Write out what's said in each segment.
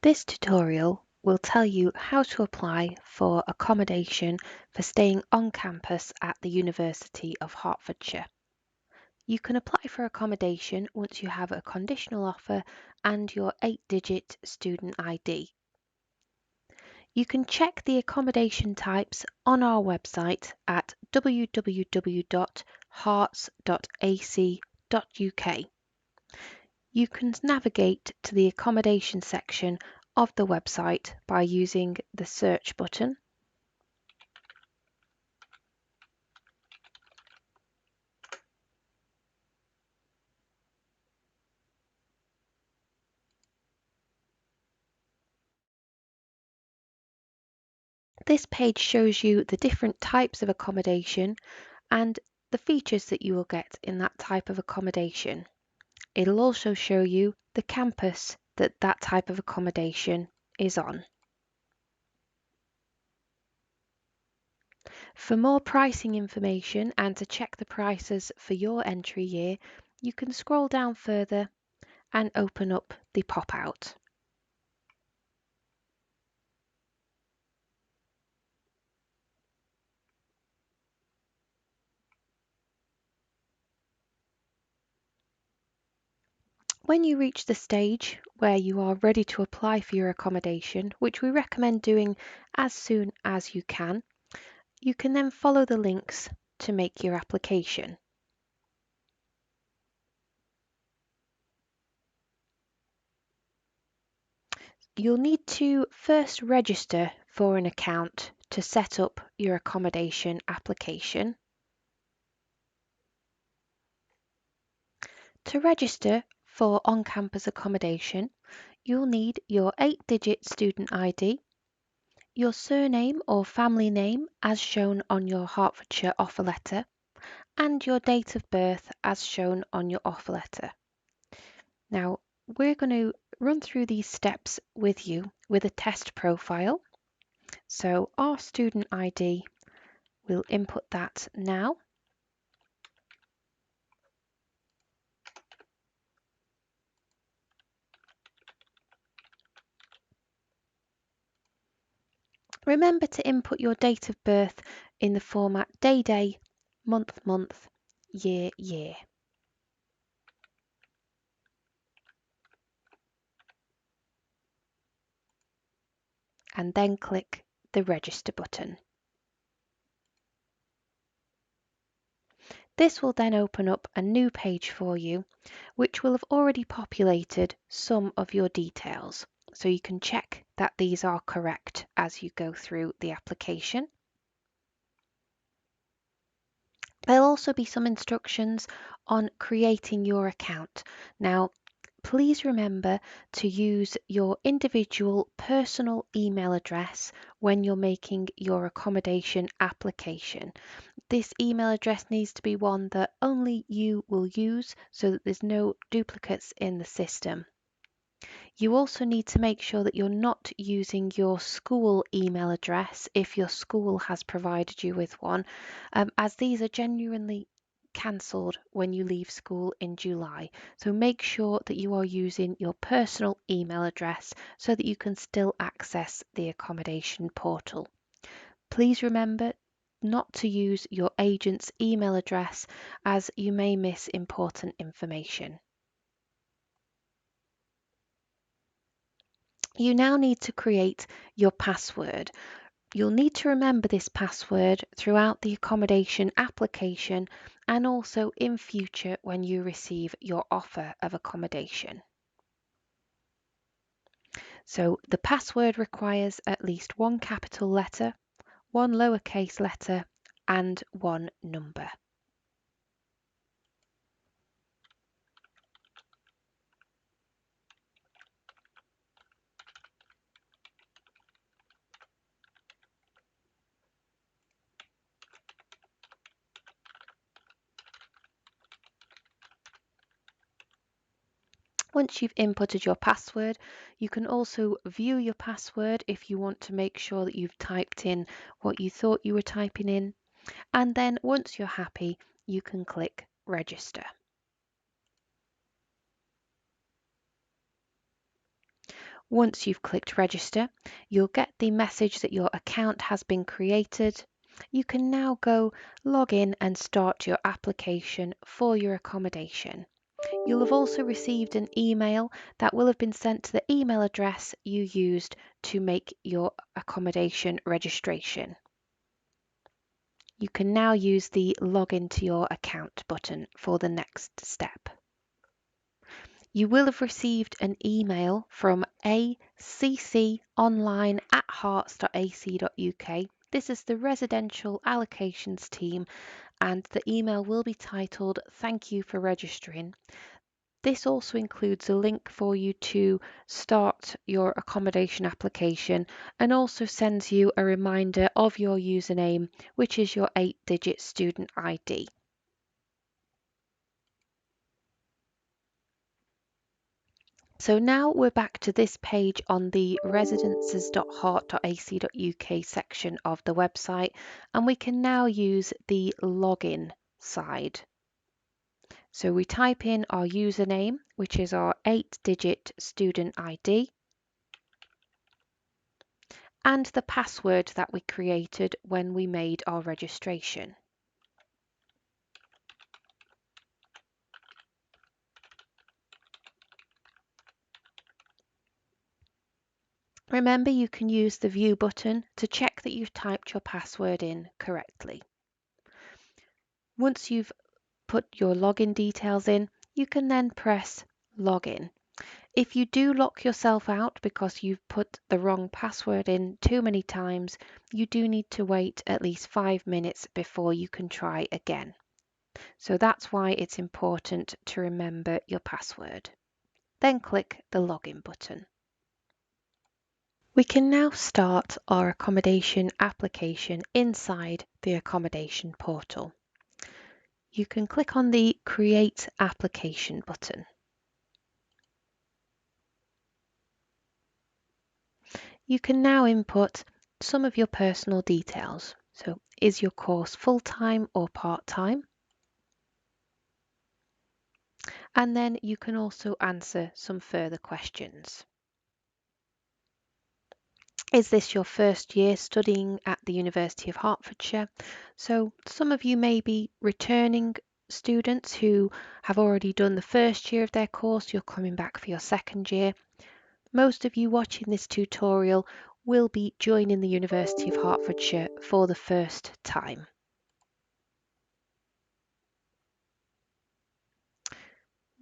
This tutorial will tell you how to apply for accommodation for staying on campus at the University of Hertfordshire. You can apply for accommodation once you have a conditional offer and your 8-digit student ID. You can check the accommodation types on our website at www.hearts.ac.uk. You can navigate to the accommodation section of the website by using the search button. This page shows you the different types of accommodation and the features that you will get in that type of accommodation. It'll also show you the campus that that type of accommodation is on. For more pricing information and to check the prices for your entry year, you can scroll down further and open up the pop-out. When you reach the stage where you are ready to apply for your accommodation, which we recommend doing as soon as you can then follow the links to make your application. You'll need to first register for an account to set up your accommodation application. To register for on-campus accommodation, you'll need your 8-digit student ID, your surname or family name as shown on your Hertfordshire offer letter, and your date of birth as shown on your offer letter. Now, we're going to run through these steps with you with a test profile. So our student ID, we'll input that now. Remember to input your date of birth in the format day, day, month, month, year, year. And then click the register button. This will then open up a new page for you, which will have already populated some of your details. So you can check that these are correct as you go through the application. There'll also be some instructions on creating your account. Now, please remember to use your individual personal email address when you're making your accommodation application. This email address needs to be one that only you will use so that there's no duplicates in the system. You also need to make sure that you're not using your school email address if your school has provided you with one, as these are genuinely cancelled when you leave school in July. So make sure that you are using your personal email address so that you can still access the accommodation portal. Please remember not to use your agent's email address as you may miss important information. You now need to create your password. You'll need to remember this password throughout the accommodation application and also in future when you receive your offer of accommodation. So the password requires at least one capital letter, one lowercase letter, and one number. Once you've inputted your password, you can also view your password if you want to make sure that you've typed in what you thought you were typing in. And then once you're happy, you can click register. Once you've clicked register, you'll get the message that your account has been created. You can now go log in and start your application for your accommodation. You'll have also received an email that will have been sent to the email address you used to make your accommodation registration. You can now use the log into your account button for the next step. You will have received an email from acconline@hearts.ac.uk. This is the residential allocations team, and the email will be titled "Thank you for registering." This also includes a link for you to start your accommodation application and also sends you a reminder of your username, which is your 8-digit student ID. So now we're back to this page on the residences.heart.ac.uk section of the website, and we can now use the login side. So we type in our username, which is our 8-digit student ID, and the password that we created when we made our registration. Remember, you can use the view button to check that you've typed your password in correctly. Once you've put your login details in, you can then press login. If you do lock yourself out because you've put the wrong password in too many times, you do need to wait at least 5 minutes before you can try again. So that's why it's important to remember your password. Then click the login button. We can now start our accommodation application inside the accommodation portal. You can click on the Create Application button. You can now input some of your personal details. So, is your course full-time or part-time? And then you can also answer some further questions. Is this your first year studying at the University of Hertfordshire? So some of you may be returning students who have already done the first year of their course. You're coming back for your second year. Most of you watching this tutorial will be joining the University of Hertfordshire for the first time.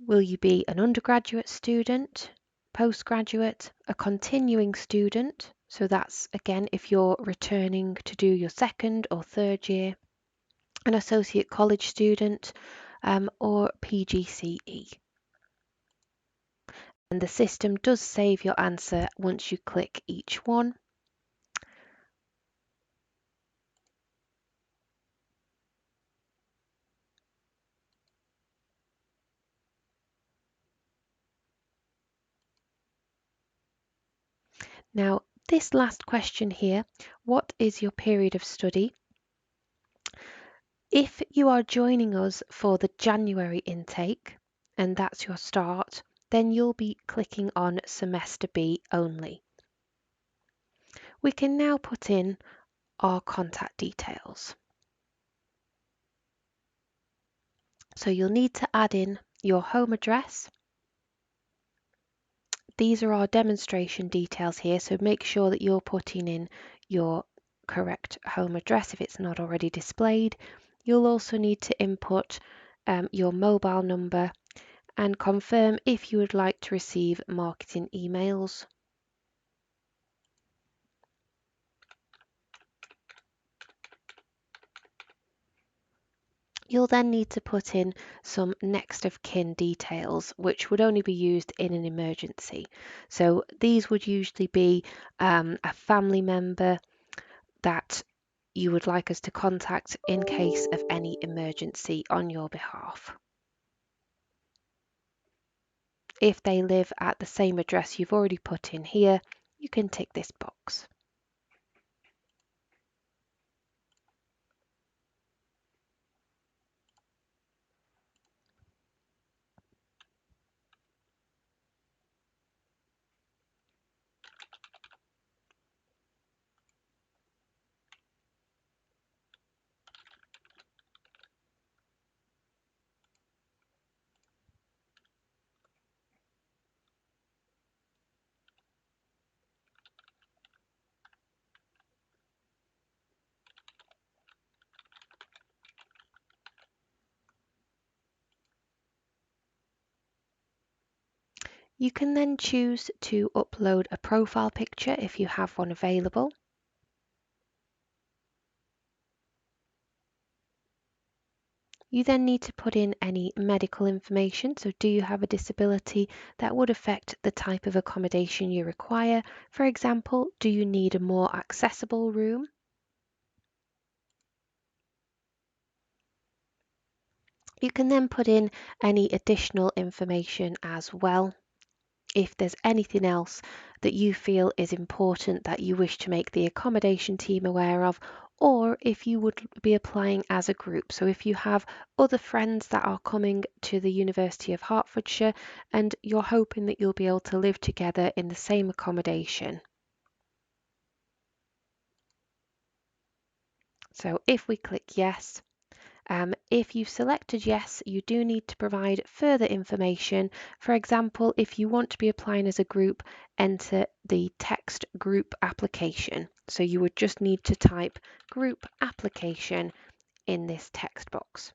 Will you be an undergraduate student, postgraduate, a continuing student? So that's again if you're returning to do your second or third year, an associate college student, or PGCE. And the system does save your answer once you click each one. Now, this last question here, what is your period of study? If you are joining us for the January intake, and that's your start, then you'll be clicking on Semester B only. We can now put in our contact details. So you'll need to add in your home address. These are our demonstration details here, so make sure that you're putting in your correct home address if it's not already displayed. You'll also need to input your mobile number and confirm if you would like to receive marketing emails. You'll then need to put in some next of kin details, which would only be used in an emergency. So these would usually be a family member that you would like us to contact in case of any emergency on your behalf. If they live at the same address you've already put in here, you can tick this box. You can then choose to upload a profile picture if you have one available. You then need to put in any medical information. So do you have a disability that would affect the type of accommodation you require? For example, do you need a more accessible room? You can then put in any additional information as well. If there's anything else that you feel is important that you wish to make the accommodation team aware of, or if you would be applying as a group. So if you have other friends that are coming to the University of Hertfordshire and you're hoping that you'll be able to live together in the same accommodation. So if we click yes, if you've selected yes, you do need to provide further information. For example, if you want to be applying as a group, enter the text group application. So you would just need to type group application in this text box.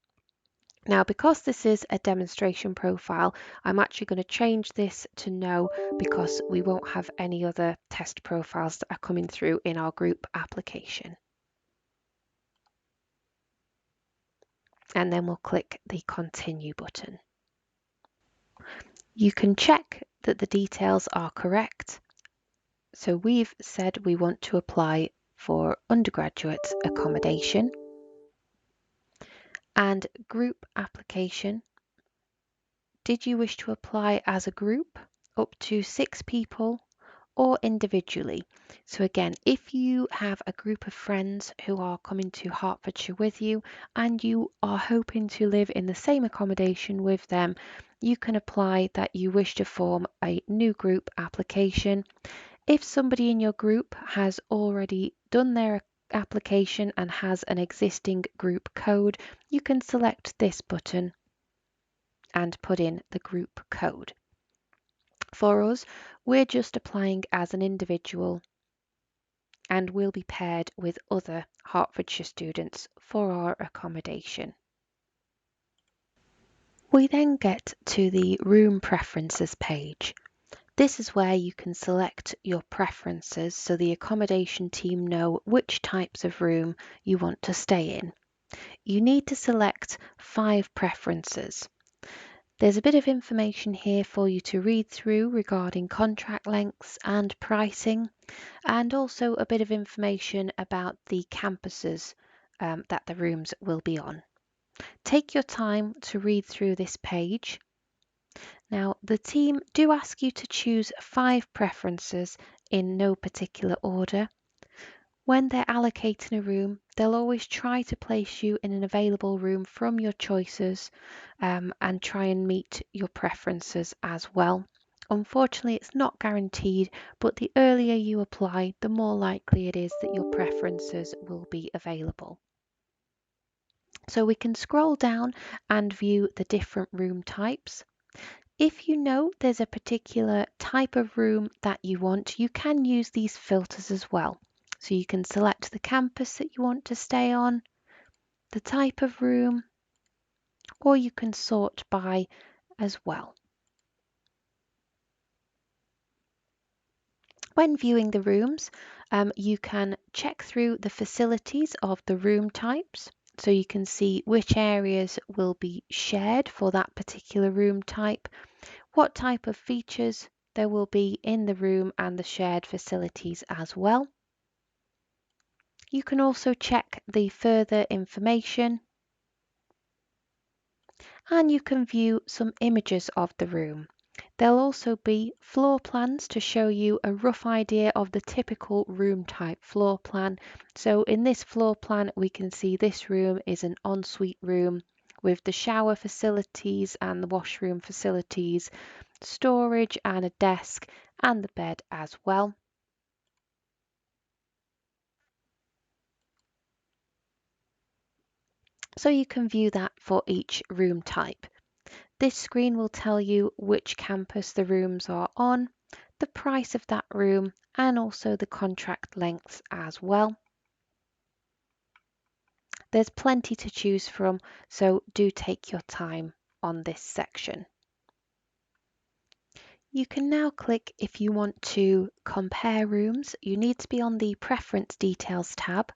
Now, because this is a demonstration profile, I'm actually going to change this to no because we won't have any other test profiles that are coming through in our group application. And then we'll click the continue button. You can check that the details are correct. So we've said we want to apply for undergraduate accommodation and group application. Did you wish to apply as a group, up to 6 people, or individually? So again, if you have a group of friends who are coming to Hertfordshire with you and you are hoping to live in the same accommodation with them, you can apply that you wish to form a new group application. If somebody in your group has already done their application and has an existing group code, you can select this button and put in the group code. For us, we're just applying as an individual and we'll be paired with other Hertfordshire students for our accommodation. We then get to the room preferences page. This is where you can select your preferences so the accommodation team know which types of room you want to stay in. You need to select 5 preferences. There's a bit of information here for you to read through regarding contract lengths and pricing, and also a bit of information about the campuses that the rooms will be on. Take your time to read through this page. Now, the team do ask you to choose 5 preferences in no particular order. When they're allocating a room, they'll always try to place you in an available room from your choices and try and meet your preferences as well. Unfortunately, it's not guaranteed, but the earlier you apply, the more likely it is that your preferences will be available. So we can scroll down and view the different room types. If you know there's a particular type of room that you want, you can use these filters as well. So you can select the campus that you want to stay on, the type of room, or you can sort by as well. When viewing the rooms, you can check through the facilities of the room types. So you can see which areas will be shared for that particular room type, what type of features there will be in the room and the shared facilities as well. You can also check the further information and you can view some images of the room. There'll also be floor plans to show you a rough idea of the typical room type floor plan. So in this floor plan we can see this room is an ensuite room with the shower facilities and the washroom facilities, storage and a desk and the bed as well. So you can view that for each room type. This screen will tell you which campus the rooms are on, the price of that room, and also the contract lengths as well. There's plenty to choose from, so do take your time on this section. You can now click if you want to compare rooms. You need to be on the Preference Details tab,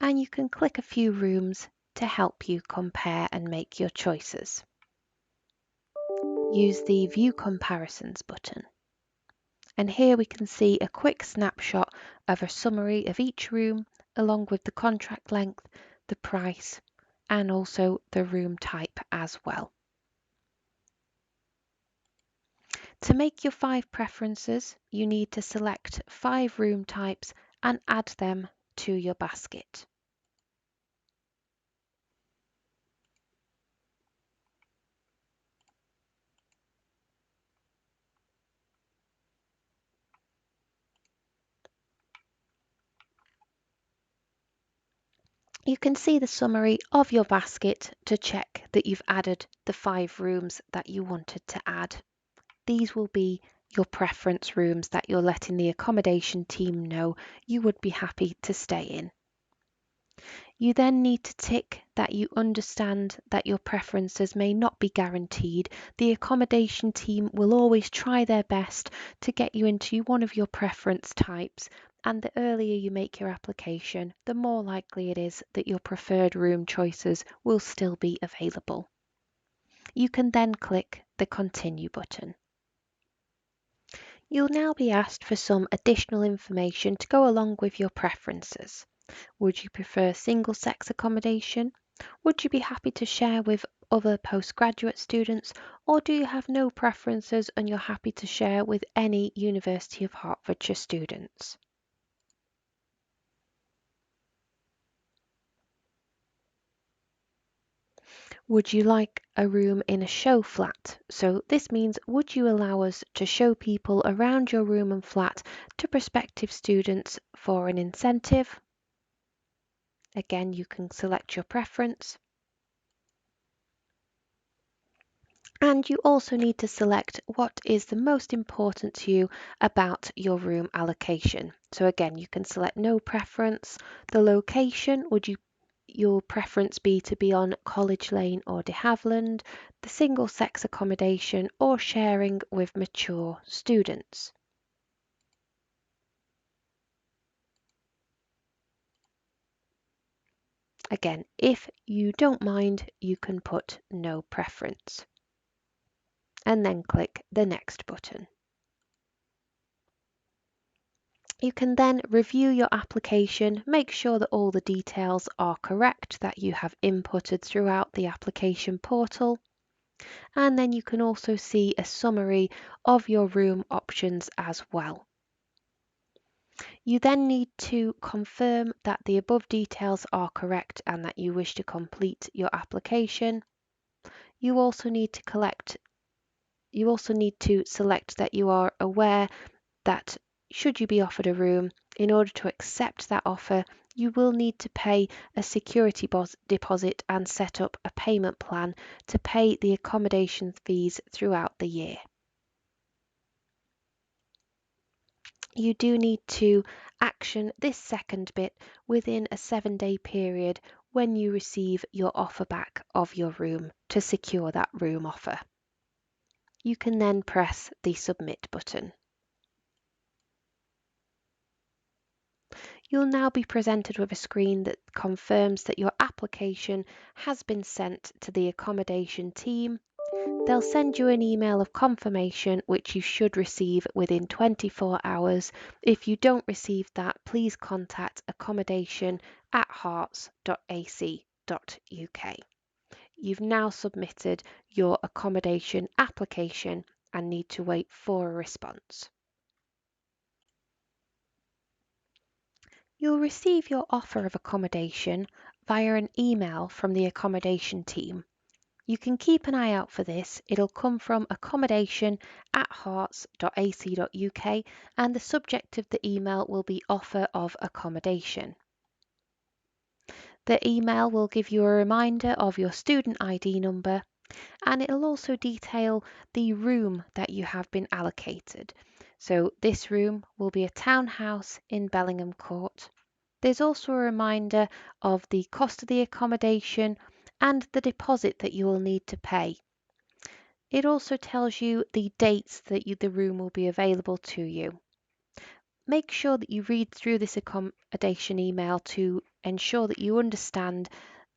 and you can click a few rooms to help you compare and make your choices. Use the View Comparisons button. And here we can see a quick snapshot of a summary of each room, along with the contract length, the price, and also the room type as well. To make your 5 preferences, you need to select 5 room types and add them to your basket. You can see the summary of your basket to check that you've added the 5 rooms that you wanted to add. These will be your preference rooms that you're letting the accommodation team know you would be happy to stay in. You then need to tick that you understand that your preferences may not be guaranteed. The accommodation team will always try their best to get you into one of your preference types, and the earlier you make your application, the more likely it is that your preferred room choices will still be available. You can then click the Continue button. You'll now be asked for some additional information to go along with your preferences. Would you prefer single-sex accommodation? Would you be happy to share with other postgraduate students, or do you have no preferences and you're happy to share with any University of Hertfordshire students? Would you like a room in a show flat? So this means, would you allow us to show people around your room and flat to prospective students for an incentive? Again, you can select your preference. And you also need to select what is the most important to you about your room allocation. So again, you can select no preference. The location, would your preference be to be on College Lane or de Havilland, the single sex accommodation, or sharing with mature students? Again, if you don't mind, you can put no preference and then click the Next button. You can then review your application, make sure that all the details are correct that you have inputted throughout the application portal, and then you can also see a summary of your room options as well. You then need to confirm that the above details are correct and that you wish to complete your application. You also need to select that you are aware that should you be offered a room, in order to accept that offer, you will need to pay a security deposit and set up a payment plan to pay the accommodation fees throughout the year. You do need to action this second bit within a 7-day period when you receive your offer back of your room to secure that room offer. You can then press the Submit button. You'll now be presented with a screen that confirms that your application has been sent to the accommodation team. They'll send you an email of confirmation which you should receive within 24 hours. If you don't receive that, please contact accommodation@hearts.ac.uk. You've now submitted your accommodation application and need to wait for a response. You'll receive your offer of accommodation via an email from the accommodation team. You can keep an eye out for this. It'll come from accommodation@hearts.ac.uk, and the subject of the email will be offer of accommodation. The email will give you a reminder of your student ID number, and it'll also detail the room that you have been allocated. So this room will be a townhouse in Bellingham Court. There's also a reminder of the cost of the accommodation and the deposit that you will need to pay. It also tells you the dates that the room will be available to you. Make sure that you read through this accommodation email to ensure that you understand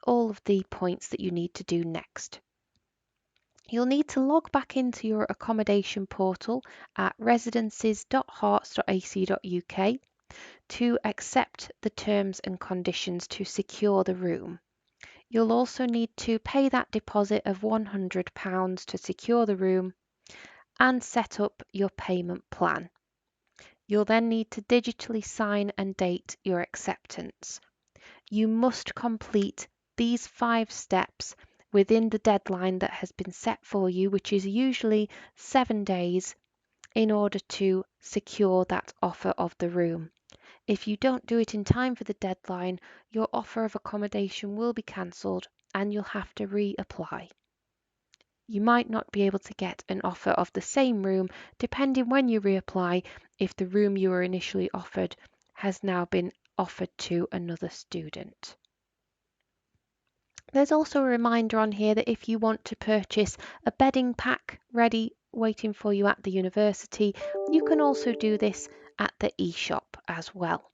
all of the points that you need to do next. You'll need to log back into your accommodation portal at residences.hearts.ac.uk to accept the terms and conditions to secure the room. You'll also need to pay that deposit of £100 to secure the room and set up your payment plan. You'll then need to digitally sign and date your acceptance. You must complete these 5 steps within the deadline that has been set for you, which is usually 7 days, in order to secure that offer of the room. If you don't do it in time for the deadline, your offer of accommodation will be cancelled and you'll have to reapply. You might not be able to get an offer of the same room depending when you reapply if the room you were initially offered has now been offered to another student. There's also a reminder on here that if you want to purchase a bedding pack ready waiting for you at the university, you can also do this at the e-shop as well.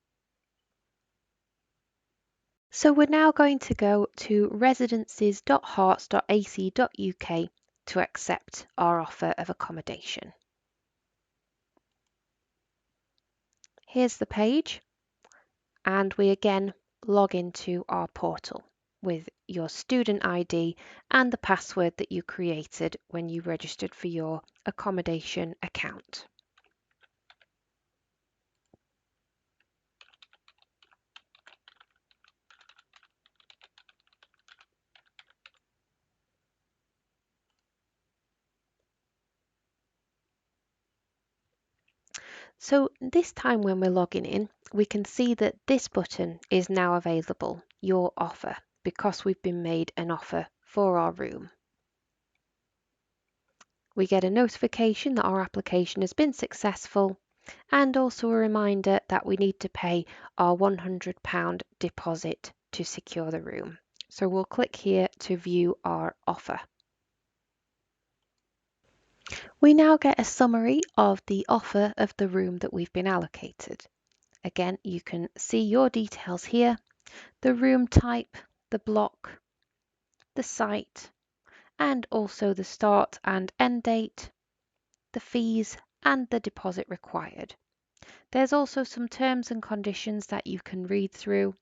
So we're now going to go to residences.hearts.ac.uk to accept our offer of accommodation. Here's the page, and we again log into our portal with your student ID and the password that you created when you registered for your accommodation account. So this time when we're logging in, we can see that this button is now available, your offer, because we've been made an offer for our room. We get a notification that our application has been successful and also a reminder that we need to pay our £100 deposit to secure the room. So we'll click here to view our offer. We now get a summary of the offer of the room that we've been allocated. Again, you can see your details here, the room type, the block, the site, and also the start and end date, the fees, and the deposit required. There's also some terms and conditions that you can read through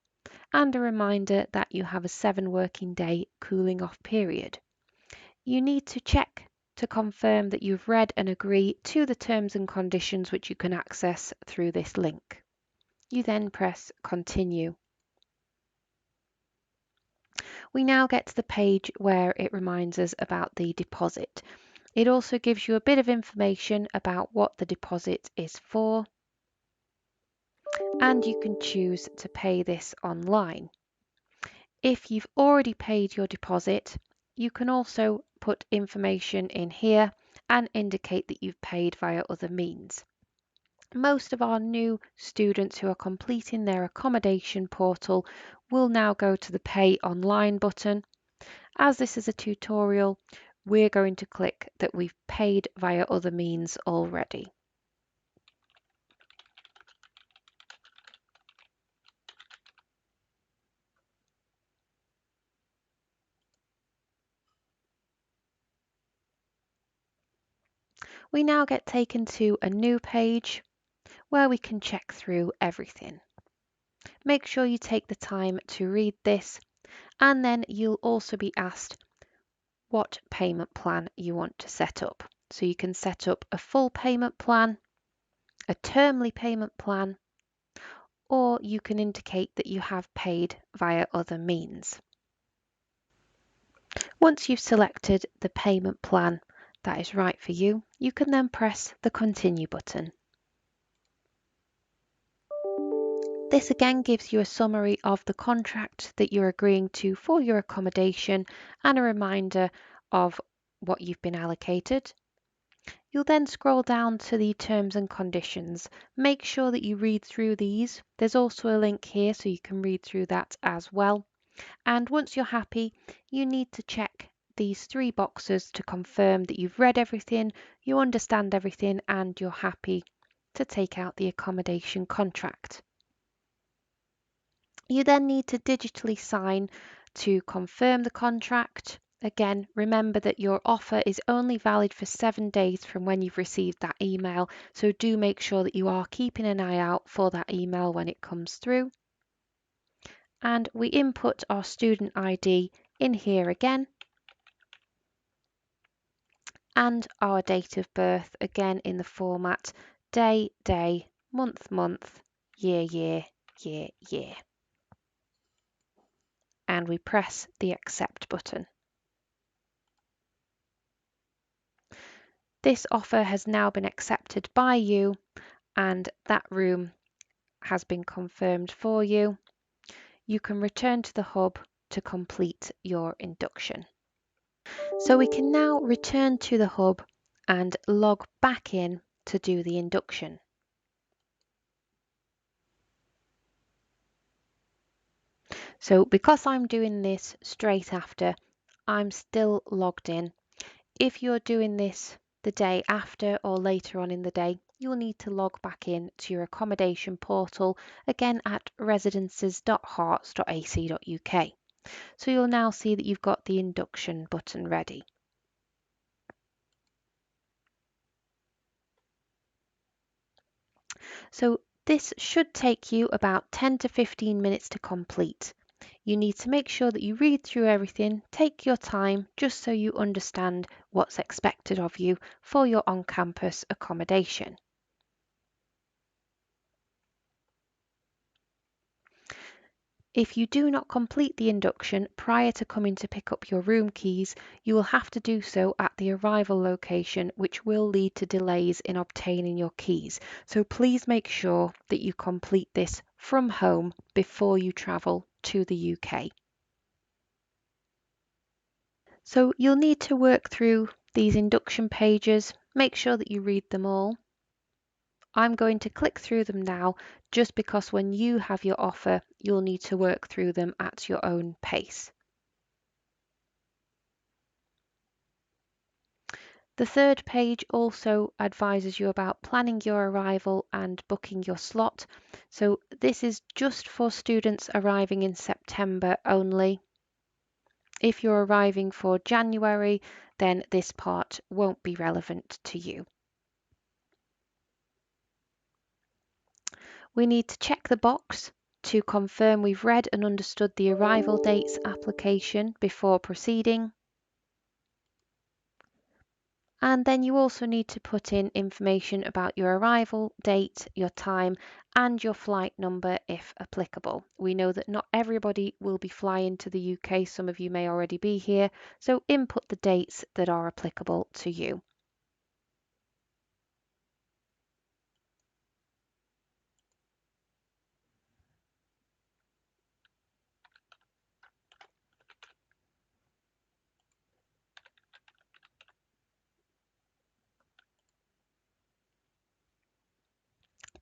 and a reminder that you have a 7 working day cooling off period. You need to check to confirm that you've read and agree to the terms and conditions, which you can access through this link. You then press continue. We now get to the page where it reminds us about the deposit. It also gives you a bit of information about what the deposit is for, and you can choose to pay this online. If you've already paid your deposit, you can also put information in here and indicate that you've paid via other means. Most of our new students who are completing their accommodation portal will now go to the Pay Online button. As this is a tutorial, we're going to click that we've paid via other means already. We now get taken to a new page where we can check through everything. Make sure you take the time to read this, and then you'll also be asked what payment plan you want to set up. So you can set up a full payment plan, a termly payment plan, or you can indicate that you have paid via other means. Once you've selected the payment plan that is right for you, you can then press the continue button. This again gives you a summary of the contract that you're agreeing to for your accommodation and a reminder of what you've been allocated. You'll then scroll down to the terms and conditions. Make sure that you read through these. There's also a link here so you can read through that as well. And once you're happy, you need to check these 3 boxes to confirm that you've read everything, you understand everything, and you're happy to take out the accommodation contract. You then need to digitally sign to confirm the contract. Again, remember that your offer is only valid for 7 days from when you've received that email, so do make sure that you are keeping an eye out for that email when it comes through. And we input our student ID in here again, and our date of birth again in the format day, day, month, month, year, year, year, year. And we press the accept button. This offer has now been accepted by you, and that room has been confirmed for you. You can return to the hub to complete your induction. So we can now return to the hub and log back in to do the induction. So because I'm doing this straight after, I'm still logged in. If you're doing this the day after or later on in the day, you'll need to log back in to your accommodation portal, again at residences.hearts.ac.uk. So you'll now see that you've got the induction button ready. So this should take you about 10 to 15 minutes to complete. You need to make sure that you read through everything, take your time, just so you understand what's expected of you for your on-campus accommodation. If you do not complete the induction prior to coming to pick up your room keys, you will have to do so at the arrival location, which will lead to delays in obtaining your keys. So please make sure that you complete this from home before you travel to the UK. So you'll need to work through these induction pages, make sure that you read them all. I'm going to click through them now just because when you have your offer, you'll need to work through them at your own pace. The third page also advises you about planning your arrival and booking your slot. So this is just for students arriving in September only. If you're arriving for January, then this part won't be relevant to you. We need to check the box to confirm we've read and understood the arrival dates application before proceeding. And then you also need to put in information about your arrival date, your time, and your flight number if applicable. We know that not everybody will be flying to the UK, some of you may already be here, so input the dates that are applicable to you.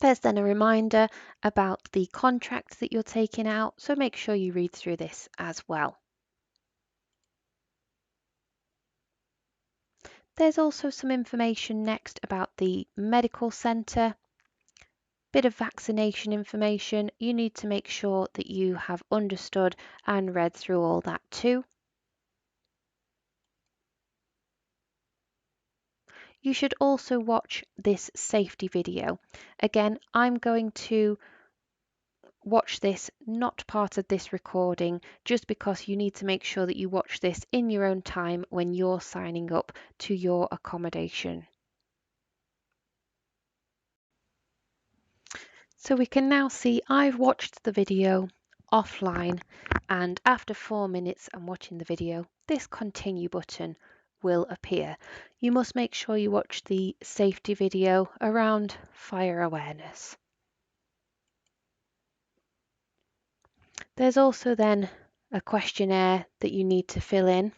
There's then a reminder about the contract that you're taking out, so make sure you read through this as well. There's also some information next about the medical centre, bit of vaccination information. You need to make sure that you have understood and read through all that too. You should also watch this safety video. Again, I'm going to watch this, not part of this recording, just because you need to make sure that you watch this in your own time when you're signing up to your accommodation. So we can now see I've watched the video offline, and after 4 minutes and watching the video, this continue button will appear. You must make sure you watch the safety video around fire awareness. There's also then a questionnaire that you need to fill in.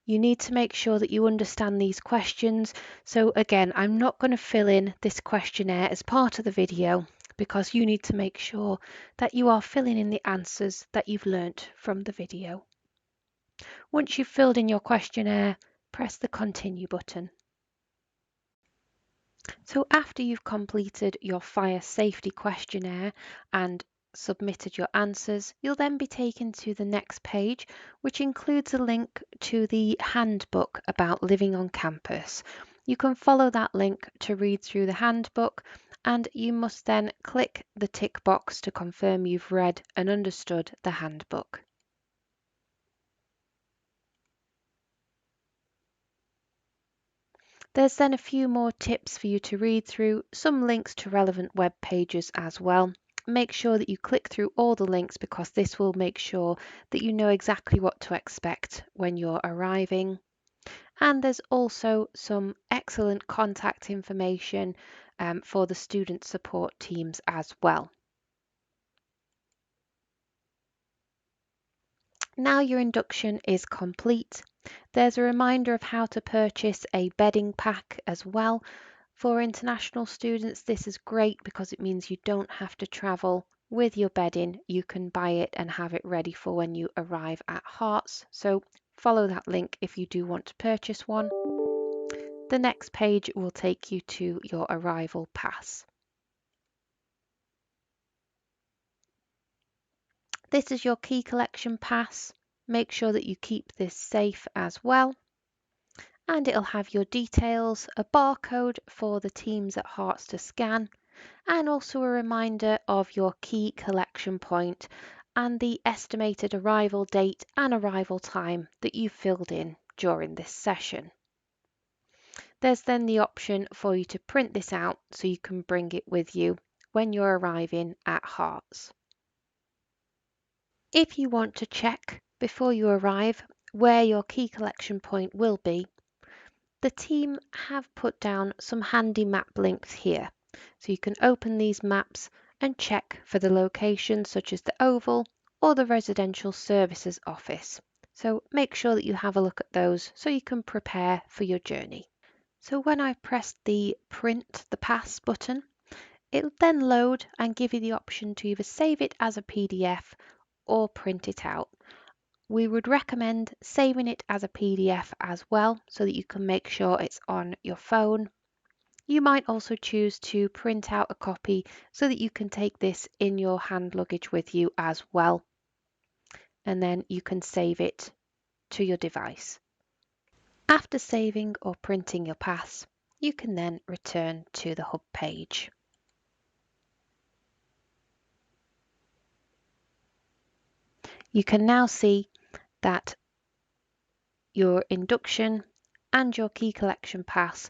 You need to make sure that you understand these questions. So again, I'm not going to fill in this questionnaire as part of the video because you need to make sure that you are filling in the answers that you've learnt from the video. Once you've filled in your questionnaire, press the Continue button. So after you've completed your fire safety questionnaire and submitted your answers, you'll then be taken to the next page, which includes a link to the handbook about living on campus. You can follow that link to read through the handbook, and you must then click the tick box to confirm you've read and understood the handbook. There's then a few more tips for you to read through, some links to relevant web pages as well. Make sure that you click through all the links because this will make sure that you know exactly what to expect when you're arriving. And there's also some excellent contact information for the student support teams as well. Now your induction is complete. There's a reminder of how to purchase a bedding pack as well. For international students, this is great because it means you don't have to travel with your bedding. You can buy it and have it ready for when you arrive at Hearts. So follow that link if you do want to purchase one. The next page will take you to your arrival pass. This is your key collection pass. Make sure that you keep this safe as well. And it'll have your details, a barcode for the teams at Hearts to scan, and also a reminder of your key collection point and the estimated arrival date and arrival time that you filled in during this session. There's then the option for you to print this out so you can bring it with you when you're arriving at Hearts. If you want to check before you arrive where your key collection point will be, the team have put down some handy map links here. So you can open these maps and check for the locations such as the Oval or the Residential Services Office. So make sure that you have a look at those so you can prepare for your journey. So when I press the Print the Pass button, it'll then load and give you the option to either save it as a PDF or print it out. We would recommend saving it as a PDF as well so that you can make sure it's on your phone. You might also choose to print out a copy so that you can take this in your hand luggage with you as well. And then you can save it to your device. After saving or printing your pass, you can then return to the hub page. You can now see that your induction and your key collection pass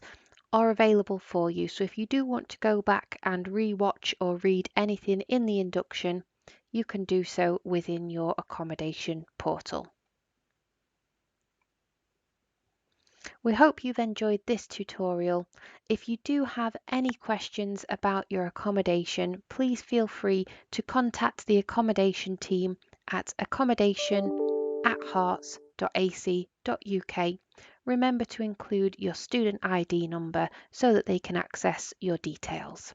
are available for you. So if you do want to go back and re-watch or read anything in the induction, you can do so within your accommodation portal. We hope you've enjoyed this tutorial. If you do have any questions about your accommodation, please feel free to contact the accommodation team at accommodation@hearts.ac.uk. Remember to include your student ID number so that they can access your details.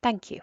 Thank you.